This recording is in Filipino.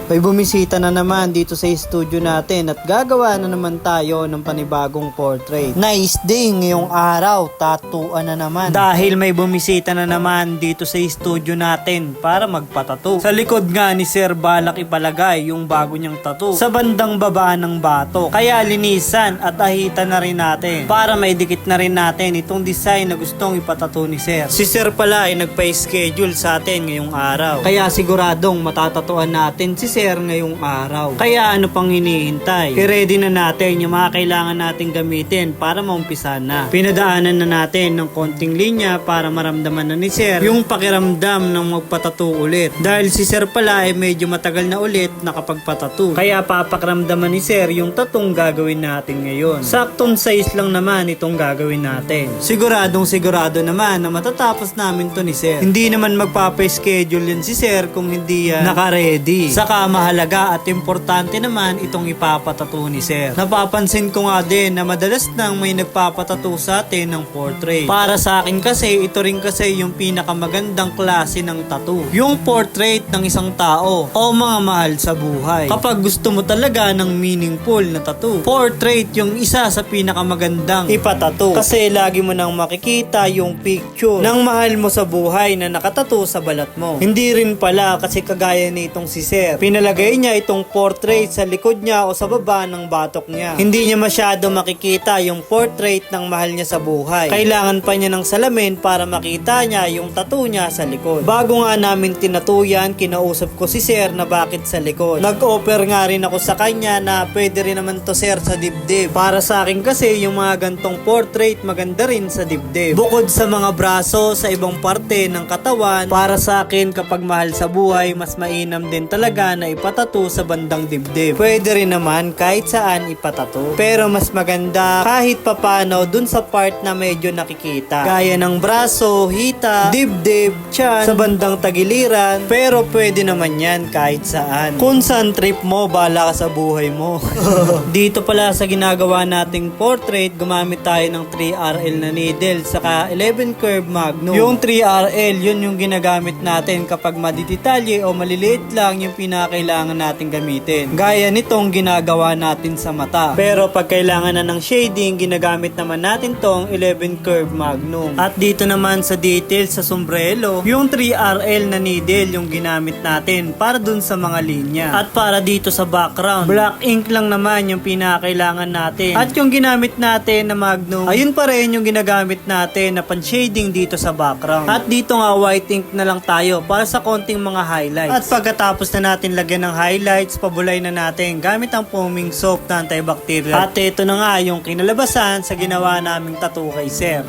May bumisita na naman dito sa studio natin at gagawa na naman tayo ng panibagong portrait. Nice day ngayong araw, tatuan na naman. Dahil may bumisita na naman dito sa studio natin para magpatato. Sa likod nga ni Sir balak ipalagay yung bago niyang tattoo sa bandang baba ng batok. Kaya linisan at ahitan na rin natin para maidikit na rin natin itong design na gustong ipatato ni Sir. Si Sir pala ay nagpa-schedule sa atin ngayong araw. Kaya siguradong matatatuan natin si Sir ngayong araw. Kaya ano pang hinihintay? I-ready na natin yung mga kailangan nating gamitin para maumpisa na. Pinadaanan na natin ng konting linya para maramdaman na ni Sir yung pakiramdam ng magpatato ulit. Dahil si Sir pala ay medyo matagal na ulit nakapagpatato. Kaya papakramdaman ni Sir yung tatong gagawin natin ngayon. Saktong size lang naman itong gagawin natin. Siguradong sigurado naman na matatapos namin to ni Sir. Hindi naman magpapa-schedule yan si Sir kung hindi yan naka-ready. Saka mahalaga at importante naman itong ipapatato ni Sir. Napapansin ko nga din na madalas nang may nagpapatato sa atin ng portrait. Para sa akin kasi, ito rin kasi yung pinakamagandang klase ng tattoo. Yung portrait ng isang tao o mga mahal sa buhay. Kapag gusto mo talaga ng meaningful na tattoo, portrait yung isa sa pinakamagandang ipatato. Kasi lagi mo nang makikita yung picture ng mahal mo sa buhay na nakatato sa balat mo. Hindi rin pala kasi kagaya nitong si Sir. Pinalagay niya itong portrait sa likod niya o sa baba ng batok niya. Hindi niya masyado makikita yung portrait ng mahal niya sa buhay. Kailangan pa niya ng salamin para makita niya yung tattoo niya sa likod. Bago nga namin tinatuyan, kinausap ko si Sir na bakit sa likod. Nag-offer nga rin ako sa kanya na pwede rin naman to Sir sa dibdib. Para sa akin kasi yung mga gantong portrait maganda rin sa dibdib. Bukod sa mga braso, sa ibang parte ng katawan, para sa akin kapag mahal sa buhay, mas mainam din talaga na ipatato sa bandang dibdib. Pwede rin naman kahit saan ipatato. Pero mas maganda kahit papano dun sa part na medyo nakikita. Gaya ng braso, hita, dibdib, tiyan, sa bandang tagiliran. Pero pwede naman yan kahit saan. Kung saan trip mo, bala ka sa buhay mo. Dito pala sa ginagawa nating portrait, gumamit tayo ng 3RL na needle saka 11 curve magnum. Yung 3RL, yun yung ginagamit natin kapag madidetalye o maliliit lang yung pinakailangan natin gamitin. Gaya nitong ginagawa natin sa mata. Pero pag kailangan na ng shading, ginagamit naman natin tong 11 curve magnum. At dito naman sa details sa sombrero, yung 3RL na needle yung ginamit natin para dun sa mga linya. At para dito sa background, black ink lang naman yung pinakailangan natin. At yung ginamit natin na magnum, ayun pa rin yung ginagamit natin na pan-shading dito sa background. At dito nga white ink na lang tayo para sa konting mga highlights. At pagkatapos na natin lagyan ng highlights, pabulay na natin gamit ang foaming soap na antibacterial. At ito na nga yung kinalabasan sa ginawa naming tattoo kay Sir.